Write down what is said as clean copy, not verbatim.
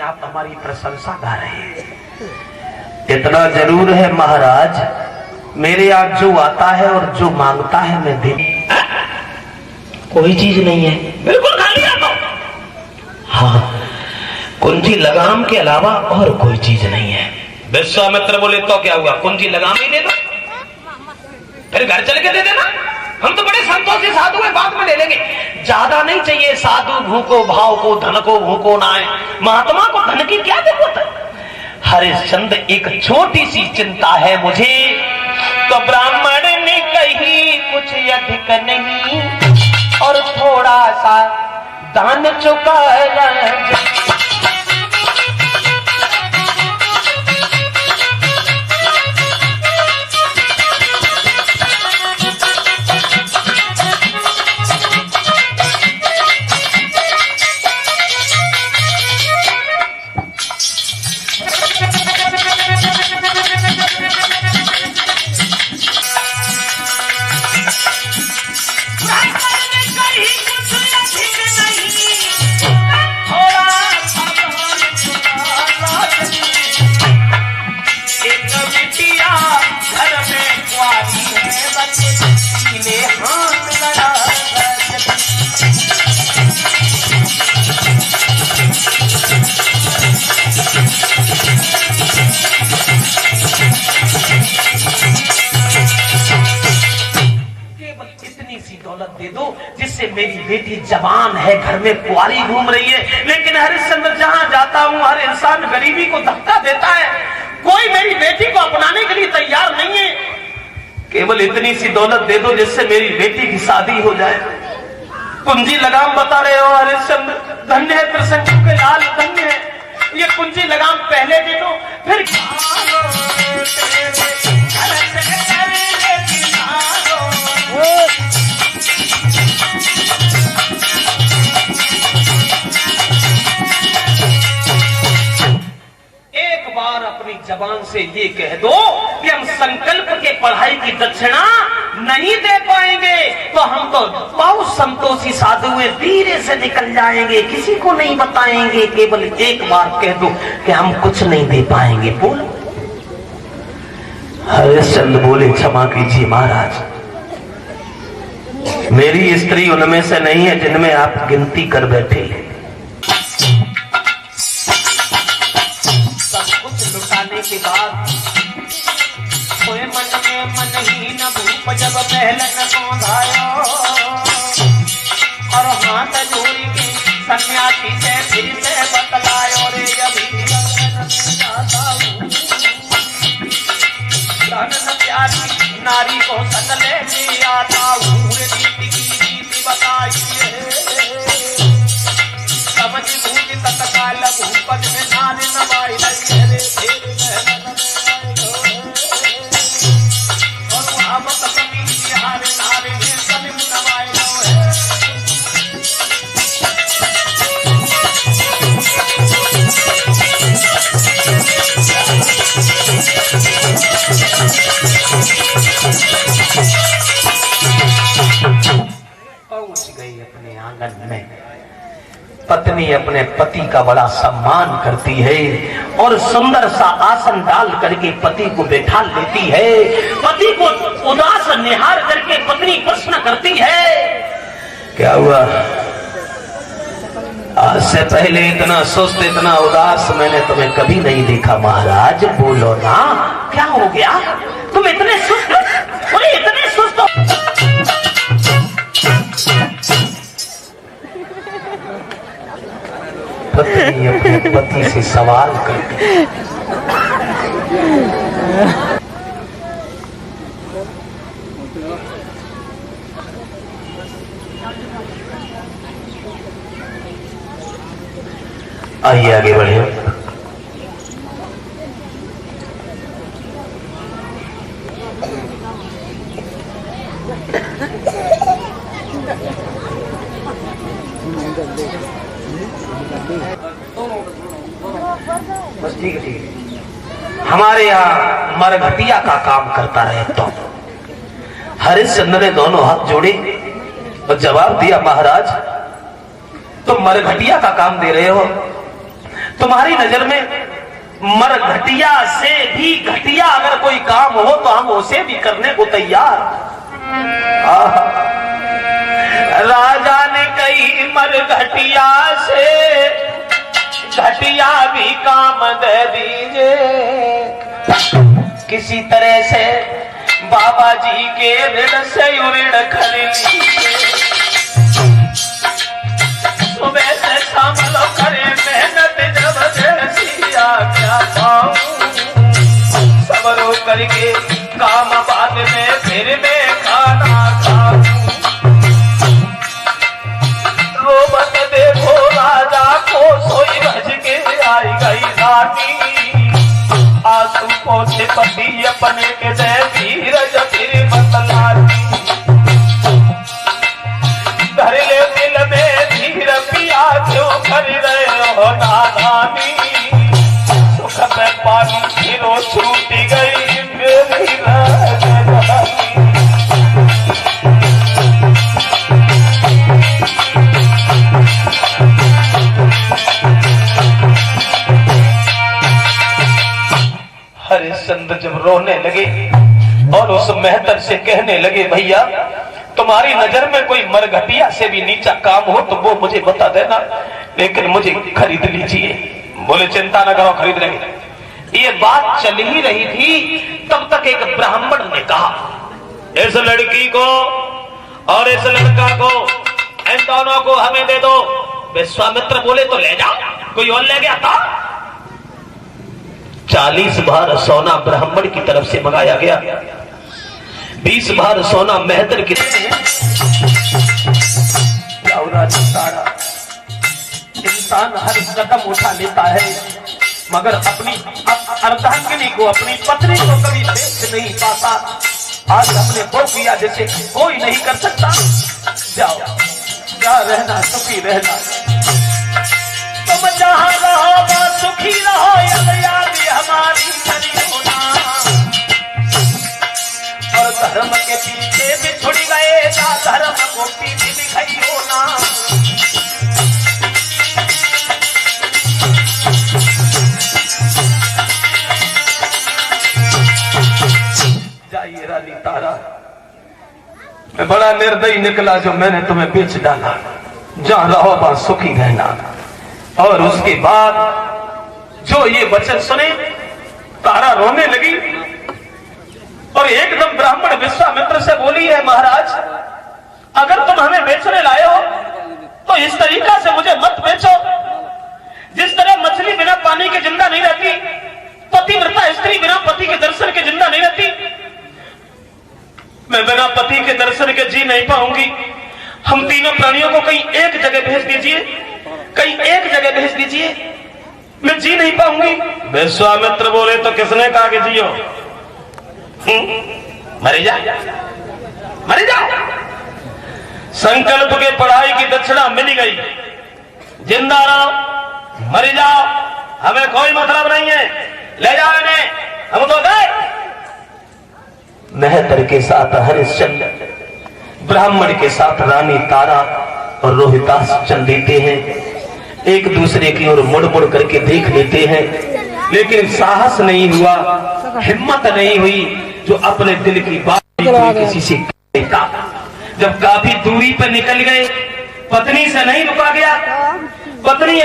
आप हमारी प्रशंसा गा रहे हैं। इतना जरूर है महाराज, मेरे यहाँ जो आता है और जो मांगता है मैं दे, कोई चीज नहीं है, बिल्कुल खाली आता हूं। हाँ, कुंजी लगाम के अलावा और कोई चीज नहीं है। विश्वामित्र बोले तो क्या हुआ, कुंजी लगाम ही दे दो, फिर घर चल के दे देना, हम तो बड़े संतोषी साधु हैं, बाद में ले लेंगे। ज्यादा नहीं चाहिए, साधु भूखो भाव को धन को भूखो ना है, महात्मा को धन की क्या जरूरत है। हरिश्चंद्र एक छोटी सी चिंता है मुझे, तो ब्राह्मण ने कही कुछ अधिक नहीं और थोड़ा सा दान चुकाया। दे दो जिससे मेरी बेटी जवान है, घर में कुंवारी घूम रही है। लेकिन हरिश्चंद्र जहां जाता हूं हर इंसान गरीबी को धक्का देता है, कोई मेरी बेटी को अपनाने के लिए तैयार नहीं है। केवल इतनी सी दौलत दे दो जिससे मेरी बेटी की शादी हो जाए। कुंजी लगाम बता रहे हो हरिश्चंद्र, धन्य है प्रसंग के लाल, धन्य है। ये कुंजी लगाम पहले दे दो, फिर एक बार अपनी जबान से ये कह दो कि हम संकल्प के पढ़ाई की दक्षिणा नहीं दे पाएंगे तो हम तो बहुत संतोषी साधु हुए, धीरे से निकल जाएंगे, किसी को नहीं बताएंगे। केवल एक बार कह दो कि हम कुछ नहीं दे पाएंगे, बोलो। हरिश्चंद्र बोले क्षमा कीजिए महाराज, मेरी स्त्री उनमें से नहीं है जिनमें आप गिनती कर बैठे। सब कुछ लुटाने के बाद सोए मन में मन ही न भूप जब पहलन सौंधायो, और हाथ जोड़ी के सन्यासी से फिर से बतलायो रे अभी प्यारी नारी को संग लेके आता हूँ, नीति की नीति बताइए समझ बूझ तत्काल भूपत में नारी नवाई रे और वहाँ मत कमी हारे नारी में सलिम नवाई पहुंच गई अपने आंगन में। पत्नी अपने पति का बड़ा सम्मान करती है और सुंदर सा आसन डाल करके पति को बैठा लेती है। पति को उदास निहार करके पत्नी प्रश्न करती है, क्या हुआ? आज से पहले इतना सुस्त इतना उदास मैंने तुम्हें कभी नहीं देखा महाराज, बोलो ना क्या हो गया? तुम इतने सुस्त, अरे इतने सुस्त हो। पत्नी अपने पति से सवाल करती, आइए आगे बढ़े। बस ठीक है, ठीक है। हमारे यहाँ मरघटिया का काम करता रहे तो हरिश्चंद्र ने दोनों हाथ जोड़े और जवाब दिया, महाराज तुम मरघटिया का काम दे रहे हो तुम्हारी नजर में मरघटिया से भी घटिया अगर कोई काम हो तो हम उसे भी करने को तैयार। राजा ने कही मरघटिया से घटिया भी काम दे दीजिए, किसी तरह से बाबा जी के ऋण से ऋण खरीद लीजिए। सुबह से शाम लो करे मेहनत, जब जैसिया क्या पाऊं, सबरो करके काम बाद में फिर मैं खाना खाऊं। रोबत देखो राजा को सोई भज के आई गई रानी, आंसू पोछे पति अपने के दे धीरज फिर बतलानी। धर ले दिल में धीर पिया क्यों कर रहे हो नादानी, सुख में पानी फिरो छूट गई मेरी राजधानी। हरिश्चंद्र जब रोने लगे और उस मेहतर से कहने लगे, भैया तुम्हारी नजर में कोई मरघटिया से भी नीचा काम हो तो वो मुझे बता देना, लेकिन मुझे खरीद लीजिए। बोले चिंता न करो, खरीद लेंगे। ये बात चल ही रही थी, तब तक एक ब्राह्मण ने कहा, इस लड़की को और इस लड़का को, इन दोनों को हमें दे दो। विश्वामित्र बोले तो ले जाओ, कोई और ले गया था। 40 भार सोना ब्राह्मण की तरफ से मंगाया गया, 20 भार सोना मेहतर की। इंसान हर कदम उठा लेता है, मगर अपनी अर्धांगिनी को, अपनी पत्नी को कभी बेच नहीं पाता। आज हमने वो किया जैसे कोई नहीं कर सकता। जाओ, क्या रहना, सुखी रहना। तुम जहाँ रहो सुखी रहो, याद हमारी होना। और धर्म के पीछे भी छुड़ गए, धर्म को पीछे दिखाई होना। जाइए रानी तारा, मैं बड़ा निर्दयी निकला जो मैंने तुम्हें बेच डाला। जहाँ रहो वहां सुखी रहना। और उसके बाद जो ये वचन सुने, तारा रोने लगी और एकदम ब्राह्मण विश्वामित्र से बोली है, महाराज अगर तुम हमें बेचने लाए हो तो इस तरीका से मुझे मत बेचो। जिस तरह मछली बिना पानी के जिंदा नहीं रहती, पतिव्रता स्त्री बिना पति के दर्शन के जिंदा नहीं रहती, मैं बिना पति के दर्शन के जी नहीं पाऊंगी। हम तीनों प्राणियों को कहीं एक जगह भेज दीजिए, कहीं एक जगह भेज दीजिए, मैं जी नहीं पाऊंगी। विश्वामित्र बोले तो किसने कहा कि जियो? मरी जा, मरी जा। संकल्प के पढ़ाई की दक्षिणा मिल गई, जिंदा रहो, मरी जाओ, हमें कोई मतलब नहीं है, ले जाओ इन्हें, हम तो गए। मेहतर के साथ हरिश्चंद्र, ब्राह्मण के साथ रानी तारा और रोहितास चल देते हैं। एक दूसरे की ओर मुड़ मुड़ करके देख लेते हैं, लेकिन साहस नहीं हुआ, हिम्मत नहीं हुई जो अपने दिल की बात किसी से कहता। जब काफी दूरी पर निकल गए, पत्नी से नहीं रुका गया, पत्नी